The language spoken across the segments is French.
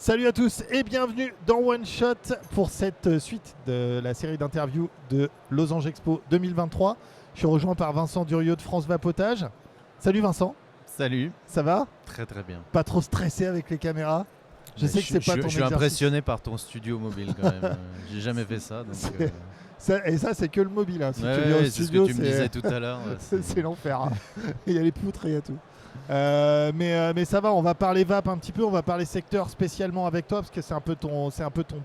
Salut à tous et bienvenue dans One Shot pour cette suite de la série d'interviews de Losange Expo 2023. Je suis rejoint par Vincent Durieux de France Vapotage. Salut Vincent. Salut. Ça va? Très très bien. Pas trop stressé avec les caméras? Je sais que c'est pas ton Je suis exercice. impressionné par ton studio mobile quand même. J'ai jamais fait ça. Donc, et ça c'est que le mobile. Hein. Si tu viens au c'est ce studio, que tu me disais tout à l'heure. c'est l'enfer. Hein. Il y a les poutres et il y a tout. Mais ça va, on va parler vape un petit peu, on va parler secteur spécialement avec toi parce que c'est un peu ton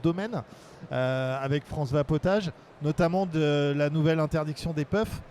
domaine avec France Vapotage, notamment de la nouvelle interdiction des puffs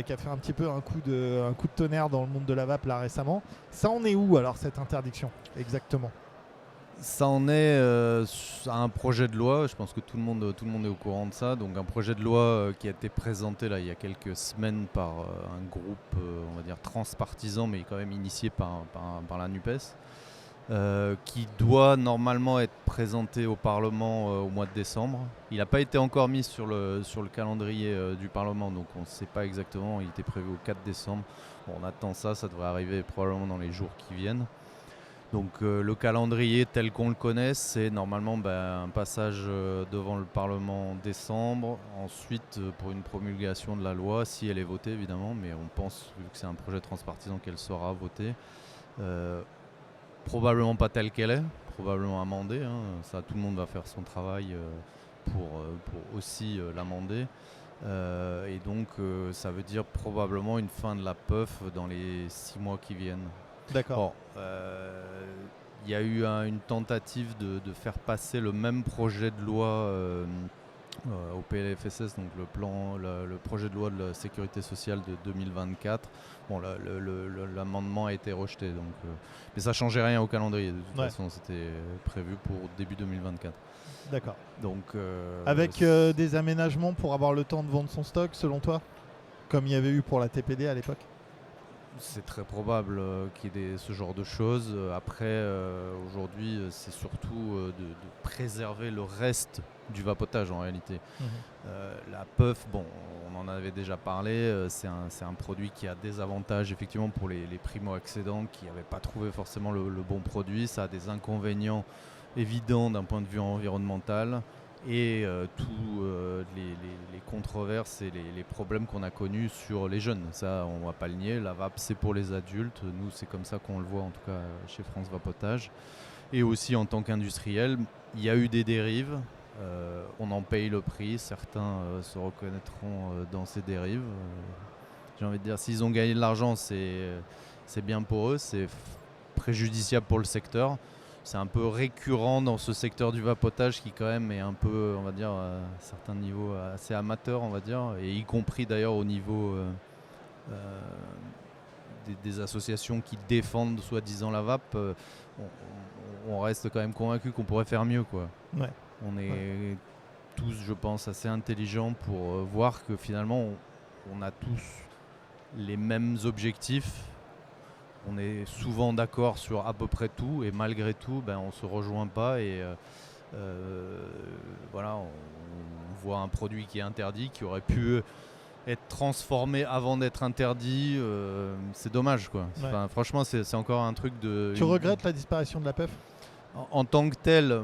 qui a fait un petit peu un coup de tonnerre dans le monde de la vape là récemment. Ça en est où alors cette interdiction exactement? Ça en est à un projet de loi, je pense que tout le monde est au courant de ça. Donc un projet de loi qui a été présenté là, il y a quelques semaines par un groupe on va dire transpartisan, mais quand même initié par la NUPES, qui doit normalement être présenté au Parlement au mois de décembre. Il n'a pas été encore mis sur le calendrier du Parlement, donc on ne sait pas exactement, il était prévu au 4 décembre. Bon, on attend ça devrait arriver probablement dans les jours qui viennent. Donc le calendrier tel qu'on le connaît, c'est normalement un passage devant le Parlement en décembre, ensuite pour une promulgation de la loi, si elle est votée évidemment, mais on pense, vu que c'est un projet transpartisan, qu'elle sera votée. Probablement pas telle qu'elle est, probablement amendée, hein. Ça, tout le monde va faire son travail pour aussi l'amender. Et donc ça veut dire probablement une fin de la puff dans les 6 mois qui viennent. D'accord. Bon, il y a eu une tentative de faire passer le même projet de loi au PLFSS, donc le projet de loi de la sécurité sociale de 2024. Bon, l'amendement a été rejeté, donc, mais ça ne changeait rien au calendrier. De toute façon, c'était prévu pour début 2024. D'accord. Donc, avec des aménagements pour avoir le temps de vendre son stock, selon toi, comme il y avait eu pour la TPD à l'époque? C'est très probable qu'il y ait ce genre de choses. Après, aujourd'hui, c'est surtout de préserver le reste du vapotage en réalité. La puff, bon, on en avait déjà parlé, c'est un produit qui a des avantages effectivement pour les primo-accédants qui n'avaient pas trouvé forcément le bon produit. Ça a des inconvénients évidents d'un point de vue environnemental. Et tous les controverses et les problèmes qu'on a connus sur les jeunes. Ça, on ne va pas le nier. La vape, c'est pour les adultes. Nous, c'est comme ça qu'on le voit, en tout cas chez France Vapotage. Et aussi en tant qu'industriel, il y a eu des dérives. On en paye le prix. Certains se reconnaîtront dans ces dérives. J'ai envie de dire, s'ils ont gagné de l'argent, c'est bien pour eux. C'est préjudiciable pour le secteur. C'est un peu récurrent dans ce secteur du vapotage qui quand même est un peu, on va dire, à certains niveaux assez amateur, on va dire, et y compris d'ailleurs au niveau des associations qui défendent soi-disant la vape. On reste quand même convaincu qu'on pourrait faire mieux, quoi. Ouais. On est tous, je pense, assez intelligents pour voir que finalement on a tous les mêmes objectifs. On est souvent d'accord sur à peu près tout et malgré tout, on ne se rejoint pas et voilà, on voit un produit qui est interdit, qui aurait pu être transformé avant d'être interdit. C'est dommage, quoi. Ouais. Enfin, franchement, c'est encore un truc de... Tu regrettes la disparition de la puff? En tant que tel,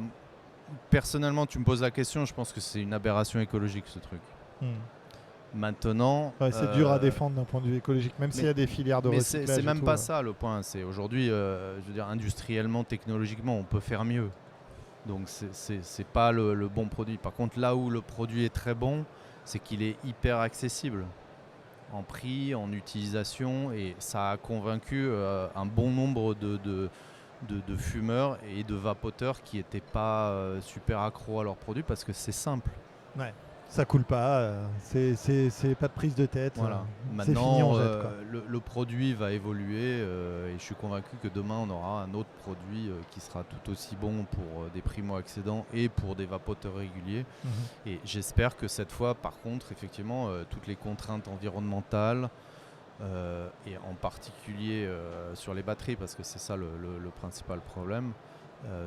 personnellement, tu me poses la question, je pense que c'est une aberration écologique, ce truc. Maintenant, c'est dur à défendre d'un point de vue écologique, même s'il y a des filières de recyclage. Mais c'est même pas ça le point. C'est aujourd'hui, je veux dire, industriellement, technologiquement, on peut faire mieux. Donc c'est pas le bon produit. Par contre, là où le produit est très bon, c'est qu'il est hyper accessible en prix, en utilisation, et ça a convaincu un bon nombre de fumeurs et de vapoteurs qui n'étaient pas super accros à leurs produits parce que c'est simple. Ouais. Ça coule pas, c'est pas de prise de tête. Voilà. Maintenant, fini, on jette, quoi. Le produit va évoluer et je suis convaincu que demain on aura un autre produit qui sera tout aussi bon pour des primo-accédants et pour des vapoteurs réguliers. Et j'espère que cette fois, par contre, effectivement, toutes les contraintes environnementales et en particulier sur les batteries, parce que c'est ça le principal problème,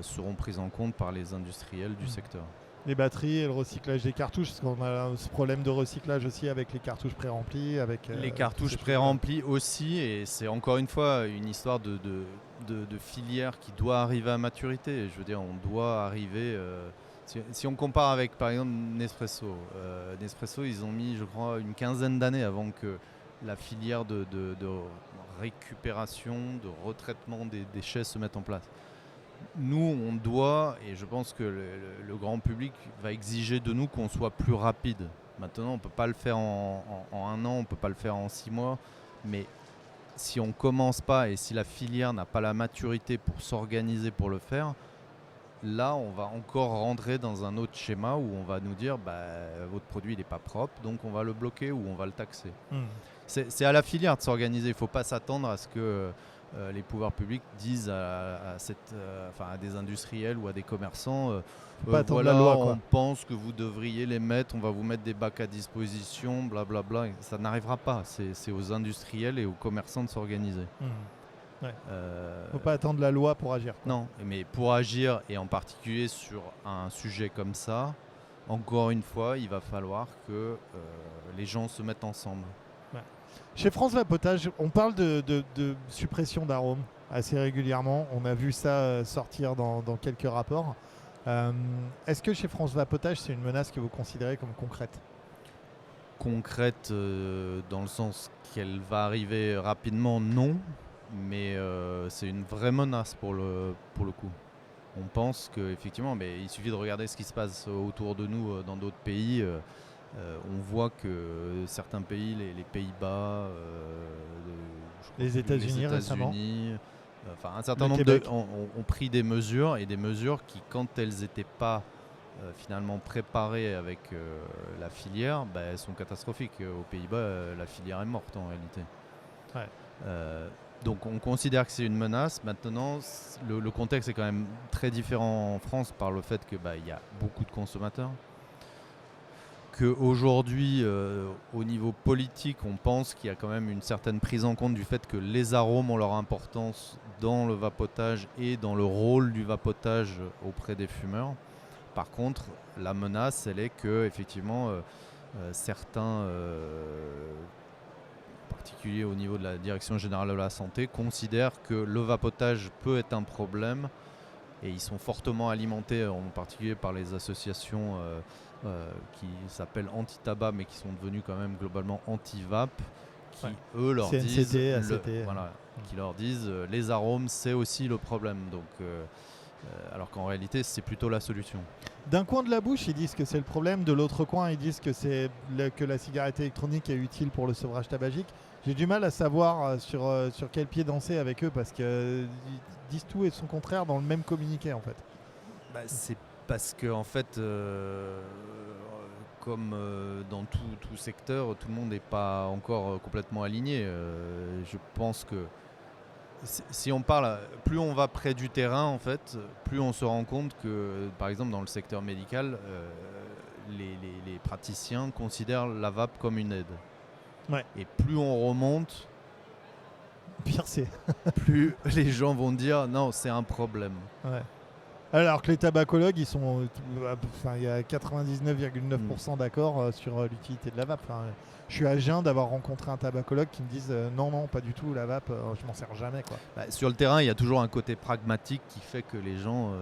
seront prises en compte par les industriels du secteur. Les batteries et le recyclage des cartouches, parce qu'on a ce problème de recyclage aussi avec les cartouches pré-remplies. Les cartouches pré-remplies aussi, et c'est encore une fois une histoire de filière qui doit arriver à maturité. Je veux dire, on doit arriver... si on compare avec, par exemple, Nespresso. Nespresso, ils ont mis, je crois, une quinzaine d'années avant que la filière de récupération, de retraitement des déchets se mette en place. Nous, on doit, et je pense que le grand public va exiger de nous qu'on soit plus rapide. Maintenant, on ne peut pas le faire en 1 an, on ne peut pas le faire en 6 mois, mais si on ne commence pas et si la filière n'a pas la maturité pour s'organiser pour le faire, là, on va encore rentrer dans un autre schéma où on va nous dire votre produit n'est pas propre, donc on va le bloquer ou on va le taxer. C'est à la filière de s'organiser. Il ne faut pas s'attendre à ce que les pouvoirs publics disent à des industriels ou à des commerçants voilà, la loi, on pense que vous devriez les mettre, on va vous mettre des bacs à disposition, blablabla. Ça n'arrivera pas. C'est aux industriels et aux commerçants de s'organiser. Ouais. Faut pas attendre la loi pour agir. Non, mais pour agir, et en particulier sur un sujet comme ça, encore une fois, il va falloir que les gens se mettent ensemble. Ouais. Chez France Vapotage, on parle de suppression d'arômes assez régulièrement. On a vu ça sortir dans quelques rapports. Est-ce que chez France Vapotage, c'est une menace que vous considérez comme concrète ? Concrète dans le sens qu'elle va arriver rapidement, non. Mais c'est une vraie menace pour le coup. On pense qu'effectivement, il suffit de regarder ce qui se passe autour de nous dans d'autres pays. On voit que certains pays, les Pays-Bas, les États-Unis récemment, un certain nombre ont pris des mesures, et des mesures qui, quand elles n'étaient pas finalement préparées avec la filière, elles sont catastrophiques. Aux Pays-Bas, la filière est morte en réalité. Ouais. Donc on considère que c'est une menace. Maintenant, le contexte est quand même très différent en France par le fait qu'il y a beaucoup de consommateurs. Qu'aujourd'hui, au niveau politique, on pense qu'il y a quand même une certaine prise en compte du fait que les arômes ont leur importance dans le vapotage et dans le rôle du vapotage auprès des fumeurs. Par contre, la menace, elle est que effectivement, certains... particulier au niveau de la Direction Générale de la Santé, considèrent que le vapotage peut être un problème, et ils sont fortement alimentés en particulier par les associations qui s'appellent anti-tabac mais qui sont devenues quand même globalement anti-vape, qui eux leur disent qui leur disent les arômes c'est aussi le problème, donc alors qu'en réalité c'est plutôt la solution. D'un coin de la bouche ils disent que c'est le problème, de l'autre coin ils disent que que la cigarette électronique est utile pour le sevrage tabagique. J'ai du mal à savoir sur quel pied danser avec eux, parce qu'ils disent tout et son contraire dans le même communiqué en fait. C'est parce que en fait comme dans tout secteur, tout le monde n'est pas encore complètement aligné. Je pense que si on parle, plus on va près du terrain, en fait, plus on se rend compte que, par exemple, dans le secteur médical, les praticiens considèrent la vape comme une aide. Ouais. Et plus on remonte, pire c'est. plus les gens vont dire non, c'est un problème. Ouais. Alors que les tabacologues, il y a 99,9% d'accord sur l'utilité de la vape. Je suis à jeun d'avoir rencontré un tabacologue qui me dise non, pas du tout, la vape, je m'en sers jamais, quoi. Sur le terrain, il y a toujours un côté pragmatique qui fait que les gens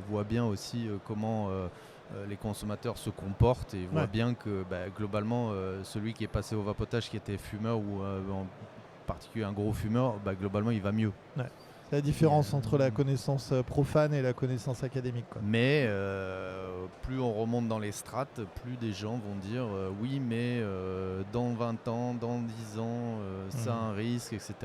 voient bien aussi comment les consommateurs se comportent, et voient bien que globalement, celui qui est passé au vapotage, qui était fumeur ou en particulier un gros fumeur, globalement il va mieux. Ouais. La différence entre la connaissance profane et la connaissance académique, quoi. Mais plus on remonte dans les strates, plus des gens vont dire oui, mais dans 20 ans, dans 10 ans, c'est un risque, etc.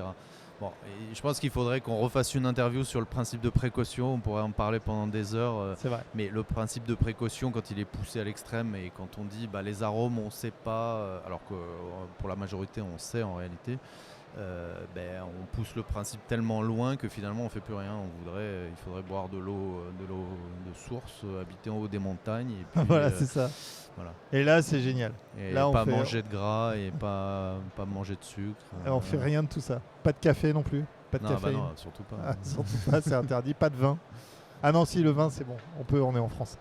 Bon, et je pense qu'il faudrait qu'on refasse une interview sur le principe de précaution. On pourrait en parler pendant des heures. C'est vrai. Mais le principe de précaution, quand il est poussé à l'extrême, et quand on dit les arômes, on ne sait pas, alors que pour la majorité, on sait en réalité. On pousse le principe tellement loin que finalement on ne fait plus rien. Il faudrait boire de l'eau de source, habiter en haut des montagnes, et puis, voilà, c'est ça. Voilà. Et là c'est génial. Et là, pas manger de gras et pas manger de sucre. On fait rien de tout ça. Pas de café non plus. Pas de café. Non, surtout pas. Surtout pas, c'est interdit. Pas de vin. Ah non, si, le vin c'est bon. On est en France.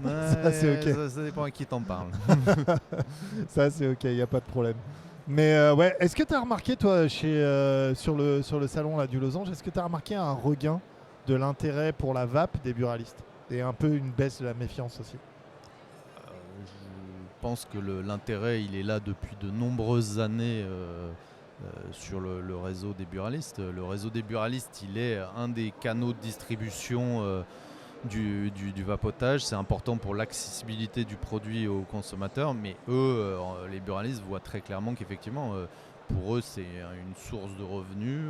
Ça c'est ok. Ça dépend à qui t'en parle. Ça c'est ok, il n'y a pas de problème. Mais ouais, est-ce que tu as remarqué, toi, sur le salon là, du Losange, est-ce que tu as remarqué un regain de l'intérêt pour la vape des buralistes et un peu une baisse de la méfiance aussi? Je pense que l'intérêt, il est là depuis de nombreuses années sur le réseau des buralistes. Le réseau des buralistes, il est un des canaux de distribution du vapotage. C'est important pour l'accessibilité du produit aux consommateurs, mais eux, les buralistes, voient très clairement qu'effectivement, pour eux, c'est une source de revenus.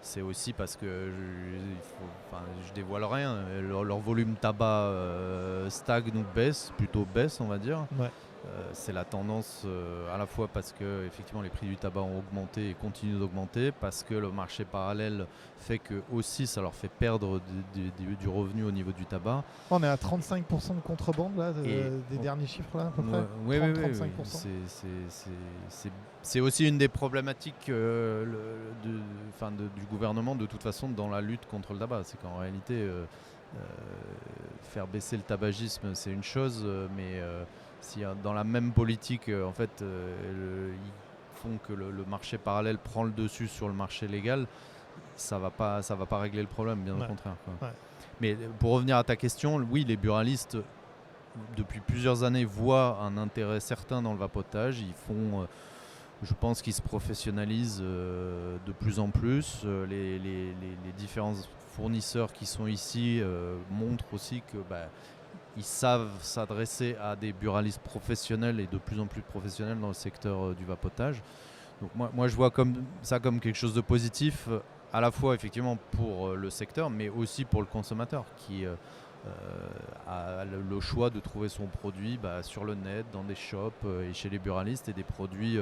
C'est aussi parce que je dévoile rien, leur volume tabac stagne ou baisse, plutôt baisse on va dire. Ouais. C'est la tendance à la fois parce que effectivement les prix du tabac ont augmenté et continuent d'augmenter, parce que le marché parallèle fait que aussi ça leur fait perdre du revenu au niveau du tabac. On est à 35% de contrebande là, des derniers chiffres là à peu près. Oui, 35%. C'est aussi une des problématiques du gouvernement de toute façon dans la lutte contre le tabac. C'est qu'en réalité faire baisser le tabagisme c'est une chose, mais si dans la même politique en fait ils font que le marché parallèle prend le dessus sur le marché légal, ça va pas régler le problème, bien au contraire, quoi. Ouais. Mais pour revenir à ta question, oui, les buralistes depuis plusieurs années voient un intérêt certain dans le vapotage. Ils font, je pense qu'ils se professionnalisent de plus en plus. Les différents fournisseurs qui sont ici montrent aussi que ils savent s'adresser à des buralistes professionnels et de plus en plus professionnels dans le secteur du vapotage. Donc moi je vois ça comme quelque chose de positif, à la fois effectivement pour le secteur, mais aussi pour le consommateur qui a le choix de trouver son produit sur le net, dans des shops et chez les buralistes, et des produits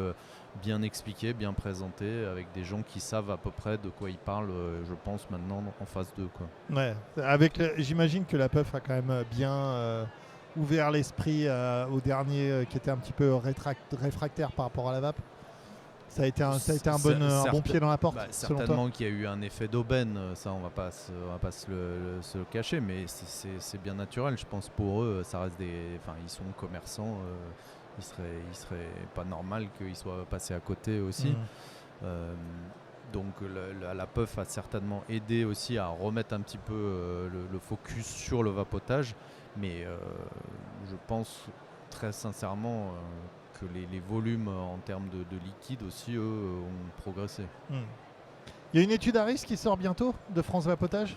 bien expliqués, bien présentés, avec des gens qui savent à peu près de quoi ils parlent, je pense maintenant en phase 2, quoi. Ouais, j'imagine que la Puff a quand même bien ouvert l'esprit aux derniers qui étaient un petit peu réfractaires par rapport à la vape. Ça a été un bon pied dans la porte. Certainement qu'il y a eu un effet d'aubaine, ça on va pas se le cacher, mais c'est bien naturel. Je pense pour eux, ça reste ils sont commerçants, il serait pas normal qu'ils soient passés à côté aussi. Donc la Puff a certainement aidé aussi à remettre un petit peu le focus sur le vapotage, mais je pense très sincèrement que les volumes en termes de liquide aussi, eux, ont progressé. Il y a une étude Harris qui sort bientôt de France Vapotage ?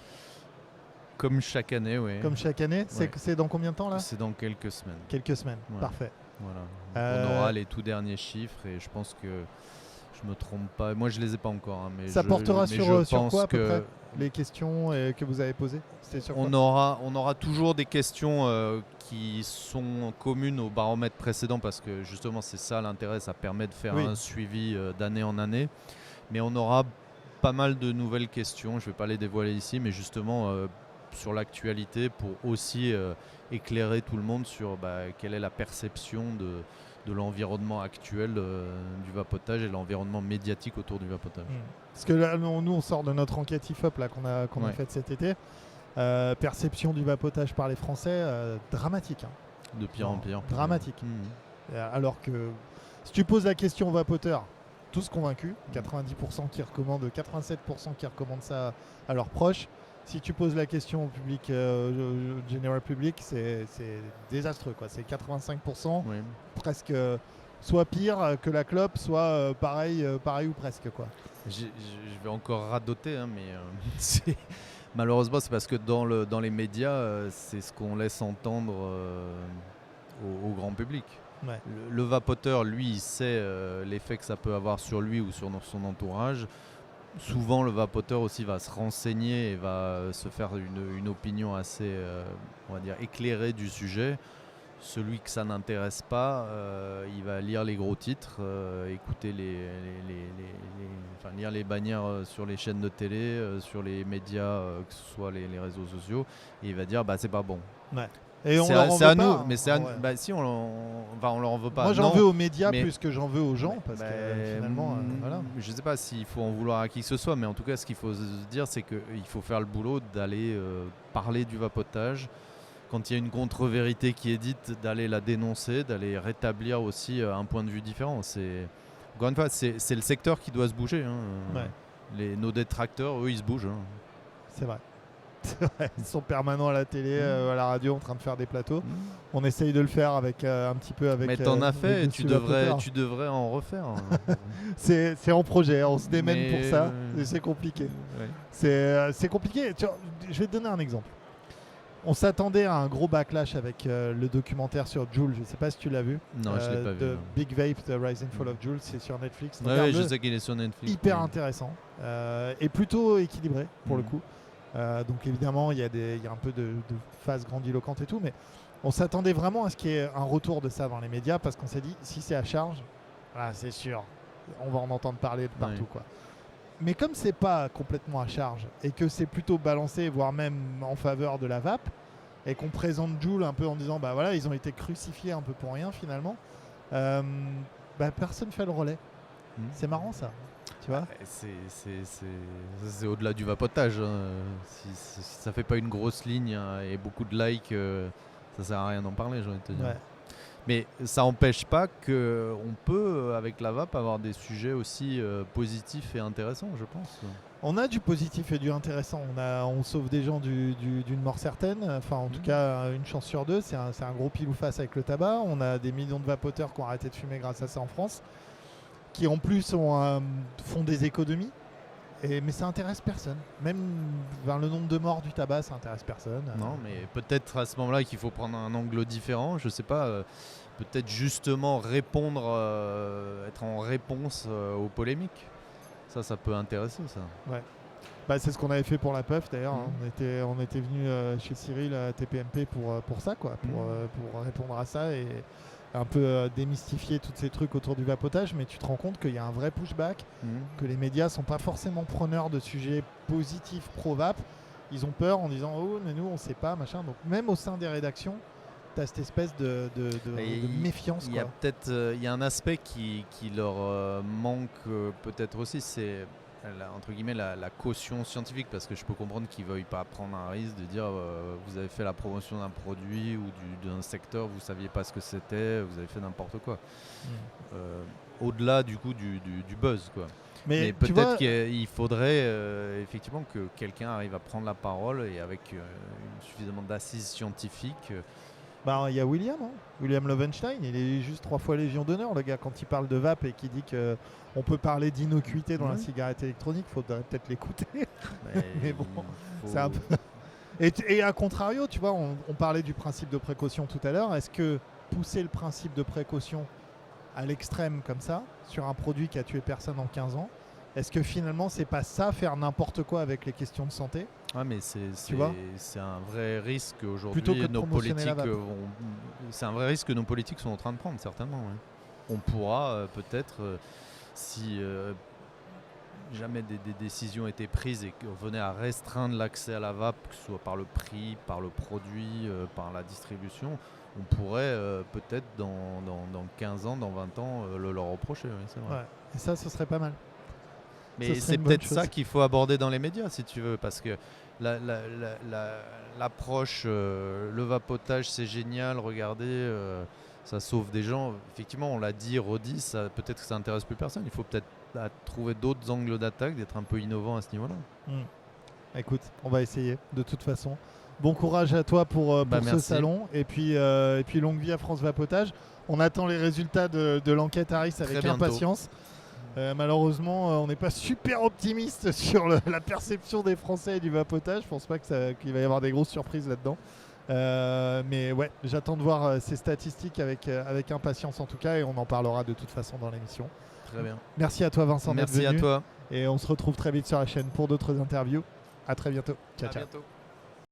Comme chaque année, oui. Comme chaque année, ouais. C'est dans combien de temps là ? C'est dans quelques semaines. Quelques semaines, ouais. Parfait. Voilà. On aura les tout derniers chiffres et je pense que je me trompe pas. Moi, je les ai pas encore. Hein, mais ça portera sur quoi à peu près ? Les questions que vous avez posées, on aura toujours des questions qui sont communes au baromètre précédent, parce que justement c'est ça l'intérêt, ça permet de faire un suivi d'année en année. Mais on aura pas mal de nouvelles questions, je ne vais pas les dévoiler ici, mais justement sur l'actualité, pour aussi éclairer tout le monde sur quelle est la perception de l'environnement actuel du vapotage et l'environnement médiatique autour du vapotage. Parce que là, nous on sort de notre enquête IFOP là, qu'on a faite cet été. Perception du vapotage par les Français, dramatique. De pire en pire. Dramatique. Alors que si tu poses la question aux vapoteurs, tous convaincus, 90% qui recommandent, 87% qui recommandent ça à leurs proches. Si tu poses la question au public, général public, c'est désastreux, quoi. C'est 85%, presque soit pire que la clope, soit pareil ou presque, quoi. Je vais encore radoter, hein, mais malheureusement c'est parce que dans les médias, c'est ce qu'on laisse entendre au grand public. Ouais. Le vapoteur, lui, il sait l'effet que ça peut avoir sur lui ou sur son entourage. Souvent, le vapoteur aussi va se renseigner et va se faire une opinion assez, on va dire, éclairée du sujet. Celui que ça n'intéresse pas, il va lire les gros titres, écouter lire les bannières sur les chaînes de télé, sur les médias, que ce soit les réseaux sociaux, et il va dire c'est pas bon. Ouais. Et on c'est leur en veut à pas, nous, hein. mais c'est si on leur en veut pas. Moi j'en veux aux médias plus que j'en veux aux gens, parce que finalement, voilà. Je sais pas s'il faut en vouloir à qui que ce soit, mais en tout cas ce qu'il faut se dire, c'est qu'il faut faire le boulot d'aller parler du vapotage. Quand il y a une contre-vérité qui est dite, d'aller la dénoncer, d'aller rétablir aussi un point de vue différent. Encore une fois, c'est le secteur qui doit se bouger. Hein. Ouais. Nos détracteurs, eux, ils se bougent. Hein. C'est vrai. Ils sont permanents à la télé, à la radio, en train de faire des plateaux. On essaye de le faire avec un petit peu avec. Mais t'en as fait, tu devrais en refaire. Hein. C'est en projet, on se démène Mais pour ça. Et c'est compliqué. Ouais. C'est compliqué. Tu vois, je vais te donner un exemple. On s'attendait à un gros backlash avec le documentaire sur Joule. Je ne sais pas si tu l'as vu. Non, je l'ai pas vu. De Big Vape, The Rise and Fall of Joule. C'est sur Netflix. Ouais, je sais qu'il est sur Netflix. Hyper intéressant et plutôt équilibré pour le coup. Donc évidemment, il y a un peu de phases grandiloquentes et tout, mais on s'attendait vraiment à ce qu'il y ait un retour de ça dans les médias parce qu'on s'est dit, si c'est à charge, c'est sûr, on va en entendre parler de partout. Quoi. Mais comme c'est pas complètement à charge et que c'est plutôt balancé, voire même en faveur de la vape, et qu'on présente Joule un peu en disant, bah voilà, ils ont été crucifiés un peu pour rien finalement, personne fait le relais. C'est marrant ça. Tu vois, c'est au-delà du vapotage. Hein. Si ça fait pas une grosse ligne et beaucoup de likes, ça sert à rien d'en parler, j'ai envie de te dire. Ouais. Mais ça n'empêche pas qu'on peut, avec la vape, avoir des sujets aussi positifs et intéressants, je pense. On a du positif et du intéressant. On sauve des gens d'une mort certaine. Enfin, en tout cas, une chance sur deux. C'est un gros pile ou face avec le tabac. On a des millions de vapoteurs qui ont arrêté de fumer grâce à ça en France, qui en plus font des économies, mais ça intéresse personne. Même le nombre de morts du tabac, ça intéresse personne. Non, mais peut-être à ce moment-là qu'il faut prendre un angle différent. Je sais pas, peut-être justement répondre, être en réponse aux polémiques. Ça peut intéresser, ça. Ouais. C'est ce qu'on avait fait pour la puff d'ailleurs. On était venu chez Cyril à TPMP pour ça, quoi, pour répondre à ça et un peu démystifier tous ces trucs autour du vapotage, mais tu te rends compte qu'il y a un vrai pushback, que les médias sont pas forcément preneurs de sujets positifs pro-vape. Ils ont peur en disant « Oh, mais nous, on sait pas, machin ». Donc même au sein des rédactions, tu as cette espèce de méfiance. Il y a un aspect qui leur manque peut-être aussi, c'est entre guillemets la caution scientifique, parce que je peux comprendre qu'ils ne veuillent pas prendre un risque de dire vous avez fait la promotion d'un produit ou d'un secteur, vous ne saviez pas ce que c'était, vous avez fait n'importe quoi. Au-delà du coup du buzz, quoi. Mais peut-être qu'il faudrait effectivement que quelqu'un arrive à prendre la parole et avec suffisamment d'assises scientifiques. Il y a William Lovenstein, il est juste 3 fois Légion d'honneur, le gars, quand il parle de vape et qui dit qu'on peut parler d'innocuité dans la cigarette électronique, il faudrait peut-être l'écouter. Mais bon, c'est un peu... et à contrario, tu vois, on parlait du principe de précaution tout à l'heure. Est-ce que pousser le principe de précaution à l'extrême comme ça, sur un produit qui a tué personne en 15 ans, est-ce que finalement c'est pas ça, faire n'importe quoi avec les questions de santé? Mais c'est un vrai risque aujourd'hui. Plutôt que de promotionner la vape. C'est un vrai risque que nos politiques sont en train de prendre, certainement. Ouais. On pourra peut-être, si jamais des décisions étaient prises et qu'on venait à restreindre l'accès à la vape, que ce soit par le prix, par le produit, par la distribution, on pourrait peut-être dans 15 ans, dans 20 ans, le leur reprocher. Oui, c'est vrai. Ouais. Et ça, ce serait pas mal. Mais c'est peut-être ça qu'il faut aborder dans les médias, si tu veux, parce que l'approche, le vapotage, c'est génial, regardez, ça sauve des gens. Effectivement, on l'a dit, redit, peut-être que ça n'intéresse plus personne. Il faut peut-être trouver d'autres angles d'attaque, d'être un peu innovant à ce niveau-là. Écoute, on va essayer, de toute façon. Bon courage à toi pour ce salon, et puis longue vie à France Vapotage. On attend les résultats de l'enquête Harris avec impatience. Malheureusement, on n'est pas super optimiste sur la perception des Français et du vapotage. Je pense pas qu'il va y avoir des grosses surprises là-dedans. Mais ouais, j'attends de voir ces statistiques avec impatience en tout cas, et on en parlera de toute façon dans l'émission. Très bien. Merci à toi Vincent d'être venu. Merci à toi. Et on se retrouve très vite sur la chaîne pour d'autres interviews. À très bientôt. Ciao. Bientôt.